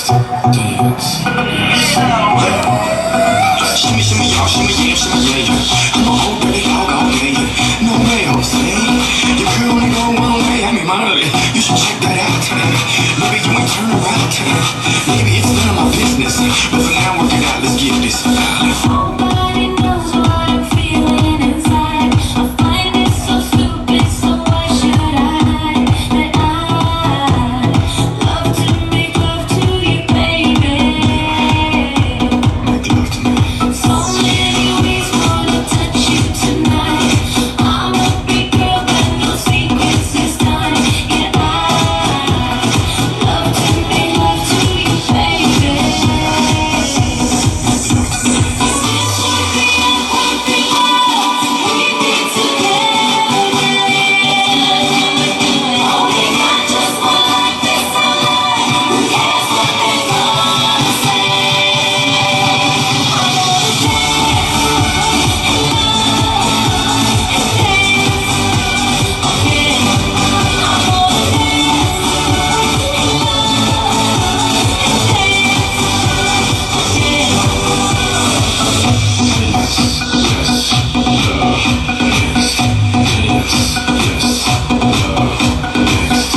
Shimmy, shimmy, y'all, shimmy, yeah, shimmy, yeah, yeah. I'm a whole dirty dog all day. No way, Jose. Your girl only go one way. I mean, money. You should check that out. Maybe you ain't turn around. Maybe it's none of my business. But for now, work it out. Let's get this. Nobody knows what I'm feeling inside. I find it so stupid, so why should I? That I love to make love to you, baby. Make love to me. So many ways wanna touch you tonight. I'm a big girl, but no secrets this time. Yeah, I love to make love to you, baby.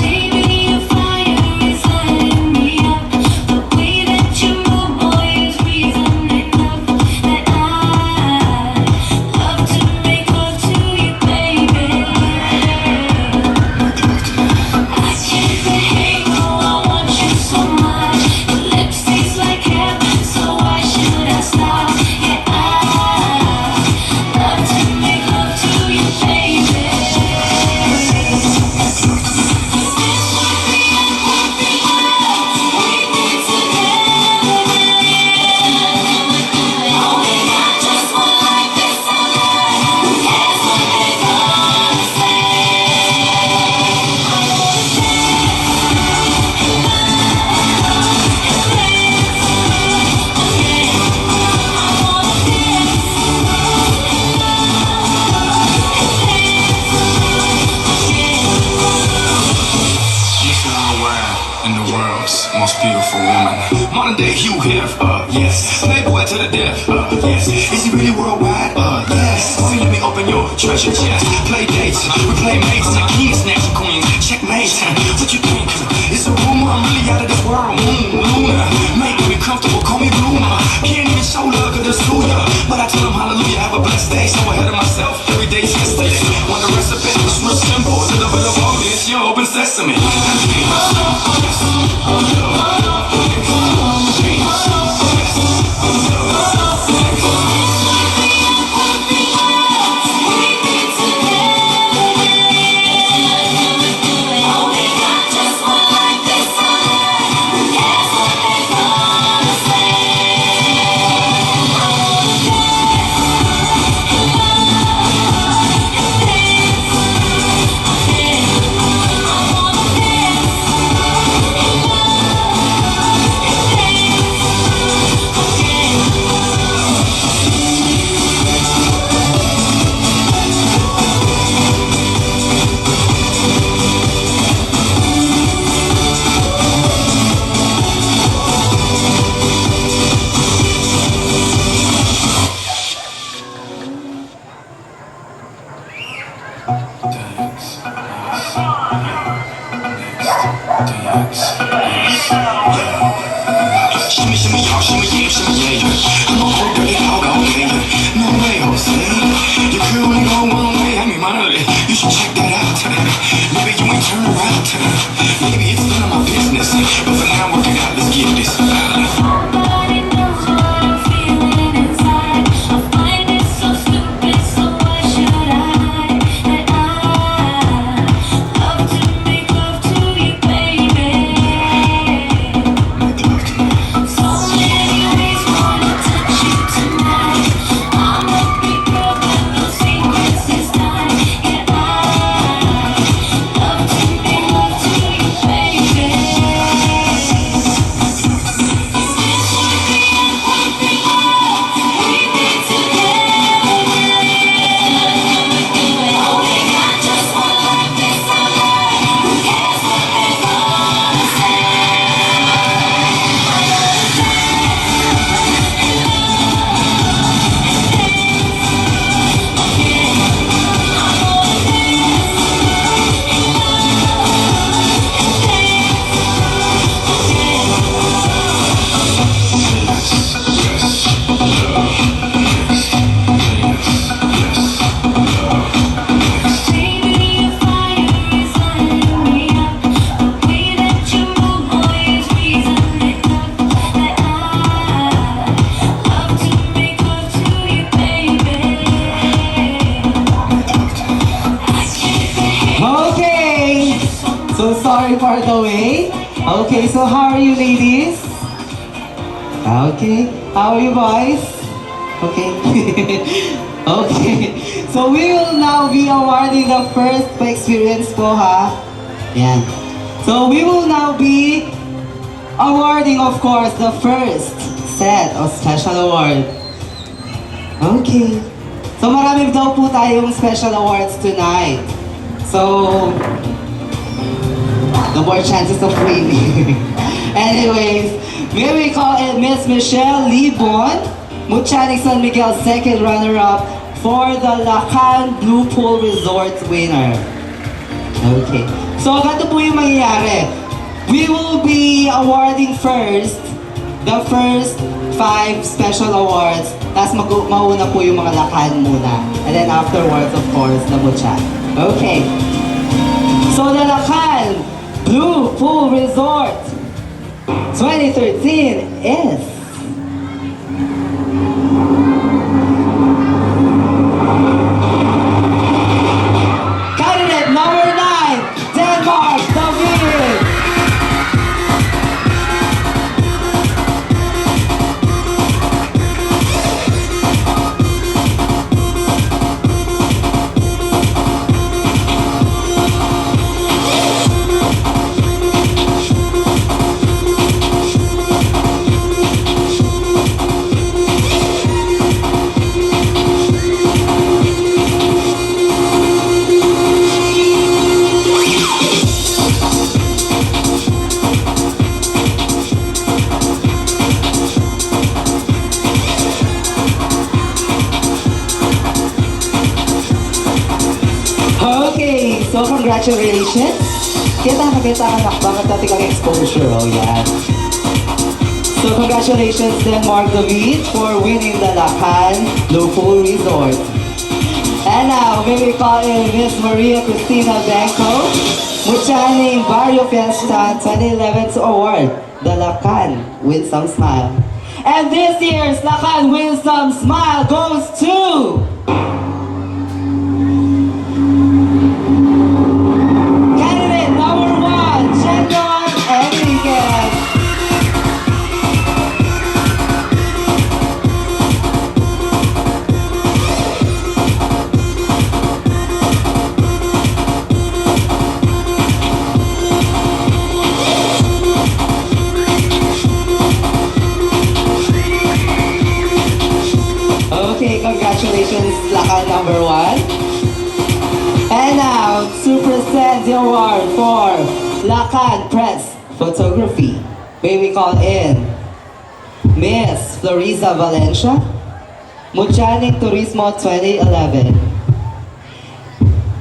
Baby, your fire is lighting me up. The way that you move, boy, is reason enough that I love to make love to you, baby. I can't behave, no, I want you so much. Your lips taste like heaven, so why should I stop? Yeah, I love to make love to you, baby. Mr. Worldwide and the world's most beautiful woman. Modern day Hugh Hef, yes. Playboy to the death, yes. Is he really worldwide? Yes. So let me open your treasure chest. Play dates, we play mates, kings, snatch queens, checkmate. What you think? It's a rumor, I'm really out of this world. Luna, make me comfortable, call me Bloomer. Can't even show love, cause it's who ya. But I tell him hallelujah, have a blessed day. So ahead of myself, every day yesterday. Want the recipe, it's real simple. To the bit of all this, you open sesame. Shimmy, shimmy, y'all, shimmy, yeah, shimmy, yeah, yeah. I'm a whole dirty dog all day. No way, Jose. Your girl only go one way. I mean, money. You should check that out. Maybe you ain't turn around. Maybe it's none of my business. But for now, work it out. Let's get this. Nobody knows what I'm feeling inside. I find it so stupid, so why should I? That I love to make love to you, baby. for the way. Okay, so how are you ladies? Okay, how are you boys? Okay. Okay, so we will now be awarding the first experience po ha. Yan. So we will now be awarding of course the first set of special award. Okay. So marami daw po tayong special awards tonight. So, the more chances of winning. Anyways, may we call it Miss Michelle Libon, Mutchanik San Miguel second runner-up for the Lacan Blue Pool Resort winner. Okay. So, ganito po yung mangyayari. We will be awarding first the first 5 special awards. Tapos mauna po yung mga Lacan muna. And then afterwards, of course, the Mutchan. Okay. So the Lacan Blue Pool Resort 2013 is candidate number 9, Denmark, David. Okay, so congratulations. Kita ka anak, bakit natin kang exposure, oh yan. So congratulations Denmark David for winning the Lacan Blue Pool Resort. And now, may we call in Miss Maria Cristina Benko, Mutchaning Barrio Fiesta 2011 to award the Lacan Win Some Smile. And this year's Lacan Win Some Smile goes to candidate number 1, Chendon Enriquez. Okay, congratulations, Lacan number 1. And now, to present the award for Lacan Press Photography, may we call in Miss Floriza Valencia, Mutchanik Turismo 2011.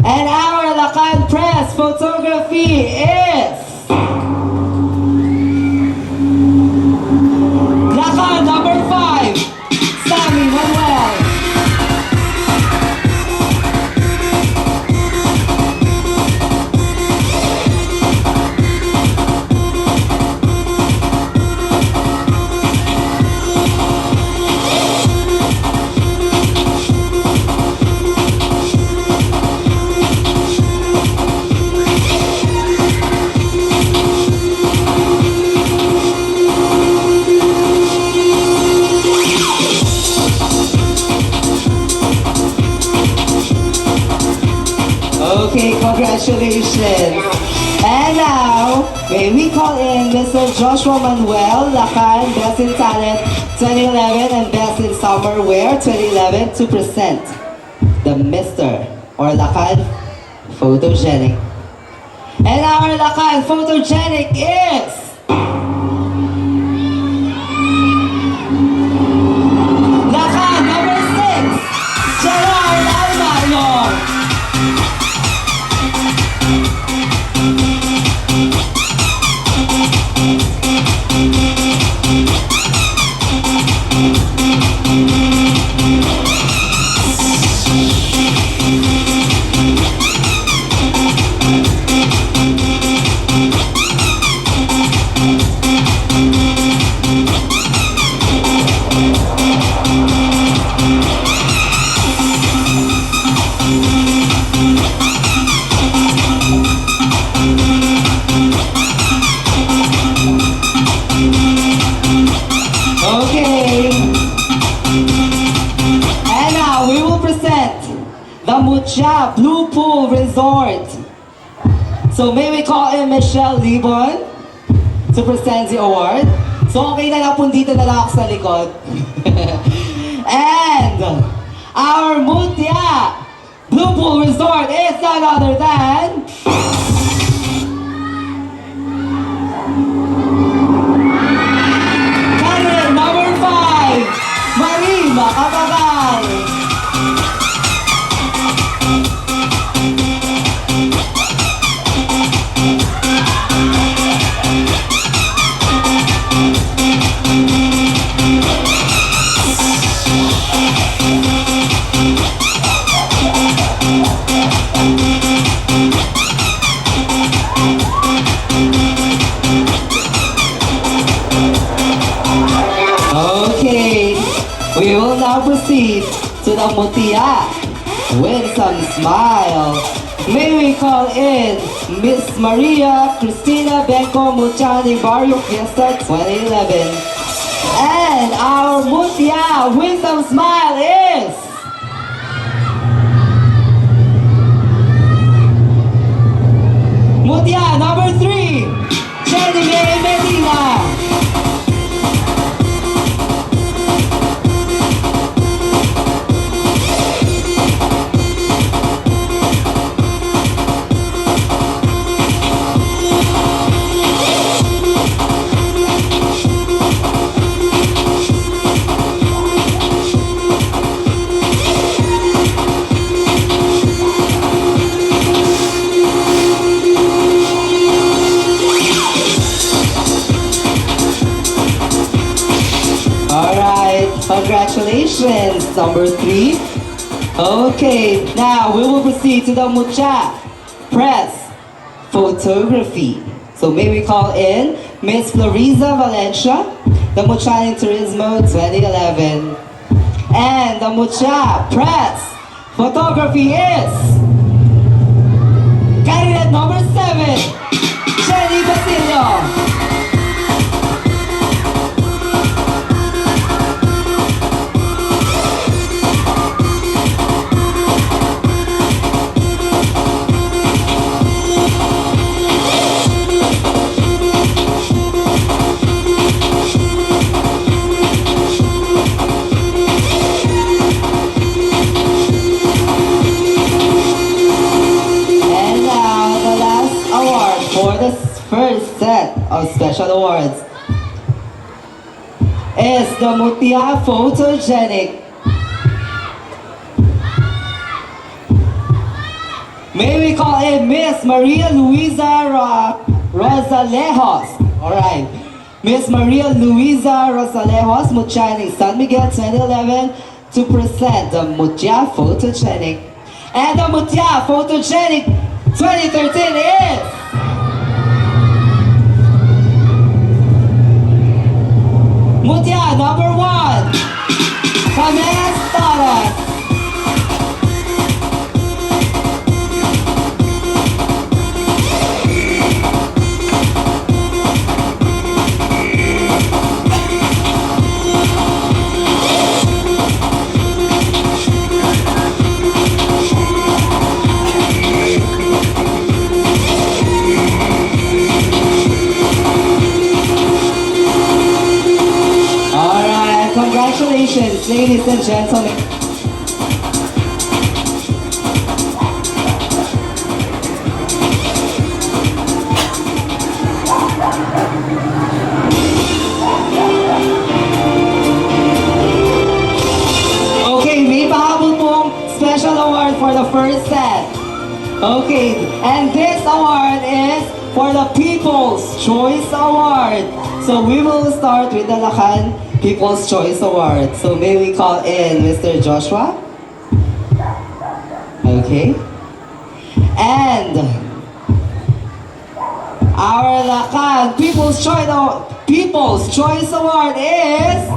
And our Lacan Press Photography is Lacan number 5, Sammy Manuel. Okay, congratulations. And now, may we call in Mr. Joshua Manuel, Lacan Best in Talent 2011 and Best in Summer Wear 2011 to present the Mr. or Lacan Photogenic. And our Lacan Photogenic is Lacan number 6, Gerard Almario. the Mucha Blue Pool Resort. So may we call in Michelle Libon to present the award. So okay na lang po dito na lang ako sa likod. And our Mutia Blue Pool Resort is none other than candidate number 5, Marie Macapagal. Okay, we will now proceed to the Mutia Winsome Smile. May we call in Miss Maria Cristina Benco Muchani Barrio Fiesta 2011. And our Mutia Winsome Smile is Mutia number 3, Jenny May Medina. Alright, congratulations, number 3. Okay, now we will proceed to the Mucha Press Photography. So may we call in Miss Floriza Valencia, the Mucha Turismo 2011. And the Mucha Press Photography is candidate number 7, Jenny Basilio. First set of special awards is the Mutia Photogenic. May we call in Miss Maria Luisa Rosalejos. Alright. Miss Maria Luisa Rosalejos, Muchani San Miguel 2011, to present the Mutia Photogenic. And the Mutia Photogenic 2013 is Mutia number 1, Camille Taras. Congratulations, ladies and gentlemen. Okay, may pahabol pong special award for the first set. Okay, and this award is for the People's Choice Award. So we will start with the Lakan People's Choice Award. So may we call in Mr. Joshua? Okay. And our Lakan People's Choice Award is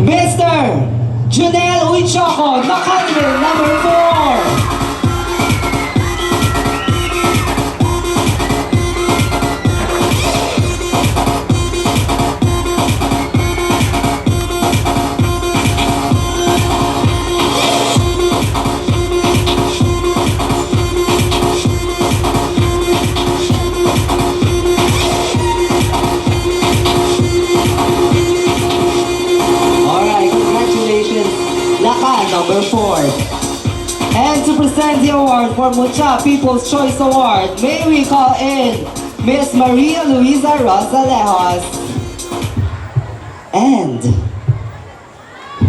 Mr. Junel Uichoco, Lakan number 4. number 4. And to present the award for Mucha People's Choice Award, may we call in Miss Maria Luisa Rosalejos. And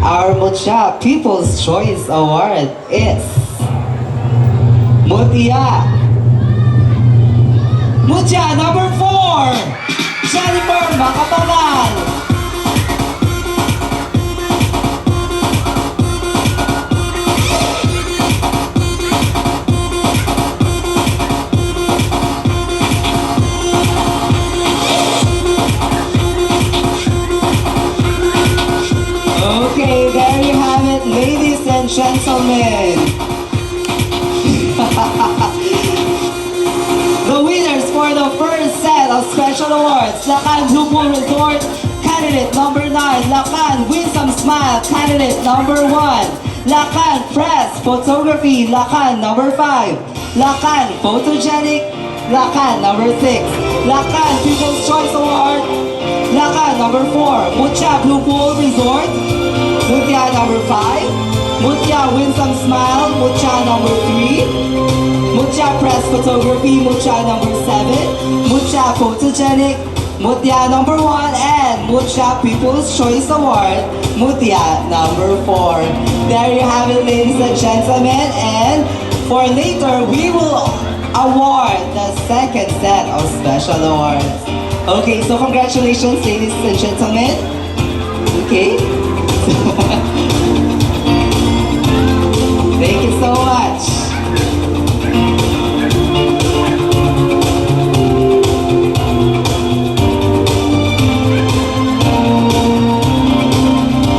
our Mucha People's Choice Award is Mutia. Mucha number 4, Jennifer Macapagal. Okay, there you have it, ladies and gentlemen. The winners for the first set of special awards, Lacan Blue Pool Resort, candidate number 9, Lacan Winsome Smile, candidate number 1, Lacan Press Photography, Lacan number 5, Lacan Photogenic, Lacan number 6, Lacan People's Choice Award, Lacan number 4, Mucha Blue Pool Resort, Mutia number 5, Mutia Winsome Smile, Mucha number 3, Mucha Press Photography, Mucha number 7, Mucha Photogenic, Mutia number 1, and Mucha People's Choice Award, Mutia number 4. There you have it, ladies and gentlemen, and for later, we will award the second set of special awards. Okay, so congratulations, ladies and gentlemen. Okay.